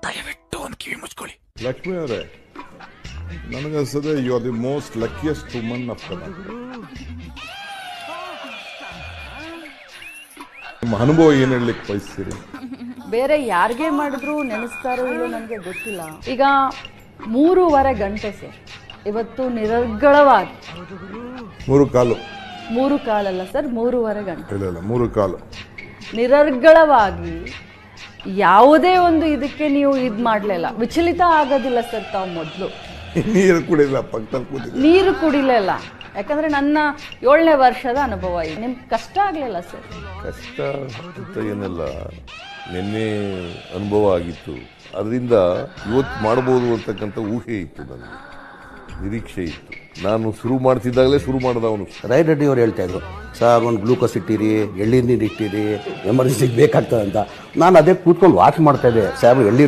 ದಯವಿಟ್ಟು ಒಂದು ಕಿವಿ ಮುಚ್ಕೊಳ್ಳಿ. ಲಕ್ಷ್ಮಿ ಅವರೇ, ನನಗನ್ಸದೆ you are the most luckiest woman of Karnataka. ನಿಮ್ಮ ಅನುಭವ ಏನು ಹೇಳಲಿಕ್ಕೆ ಬಯಸ್ತೀರಿ? ಬೇರೆ ಯಾರಿಗೆ ಮಾಡಿದ್ರು ನೆನೆಸ್ತಾರೋ ಇಲ್ಲೋ ನನಗೆ ಗೊತ್ತಿಲ್ಲ. ಈಗ 3.5 ಗಂಟೆ ಸರ್ ಇವತ್ತು ನಿರರ್ಗಳವಾಗಿ 3 ಕಾಲಲ್ಲ ಸರ್, 3.5 ಗಂಟೆ ಇಲ್ಲ 3 ನಿರರ್ಗಳವಾಗಿ ಯಾವುದೇ ಒಂದು ಇದಕ್ಕೆ ನೀವು ಇದು ಮಾಡಲಿಲ್ಲ, ವಿಚಲಿತ ಆಗೋದಿಲ್ಲ ಸರ್. ತಾವು ಮೊದಲು ನೀರು ಕುಡಿಲ್ಲ, ಪಕ್ಕದಲ್ಲಿ ಕೂತಿದ್ದೆ, ನೀರು ಕುಡಿಲಿಲ್ಲ. ಯಾಕಂದ್ರೆ ನನ್ನ 7ನೇ ವರ್ಷದ ಅನುಭವ ಇದೆ. ನಿಮ್ಗೆ ಕಷ್ಟ ಆಗಲಿಲ್ಲ ಸರ್? ಕಷ್ಟ ಅಂತ ಏನೆಲ್ಲ ನಿನ್ನೆ ಅನುಭವ ಆಗಿತ್ತು, ಅದರಿಂದ ಇವತ್ತು ಮಾಡ್ಬೋದು ಅಂತಕ್ಕಂಥ ಊಹೆ ಇತ್ತು, ನನಗೆ ನಿರೀಕ್ಷೆ ಇತ್ತು. ನಾನು ಶುರು ಮಾಡ್ತಿದ್ದಾಗಲೇ ಶುರು ಮಾಡಿದವನು. ರಾಯ್ ರೆಡ್ಡಿ ಅವ್ರು ಹೇಳ್ತಾ ಇದ್ರು, ಸರ್ ಒಂದು ಗ್ಲೂಕೋಸ್ ಇಟ್ಟಿರಿ, ಎಳ್ನೀರು ಇಟ್ಟಿರಿ, ಎಮರ್ಜೆನ್ಸಿಗೆ ಬೇಕಾಗ್ತದೆ ಅಂತ. ನಾನು ಅದೇ ಕೂತ್ಕೊಂಡು ವಾಚ್ ಮಾಡ್ತಾ ಇದ್ದೆ. ಸಾಹೇಬ್ ಎಳ್ನೀರು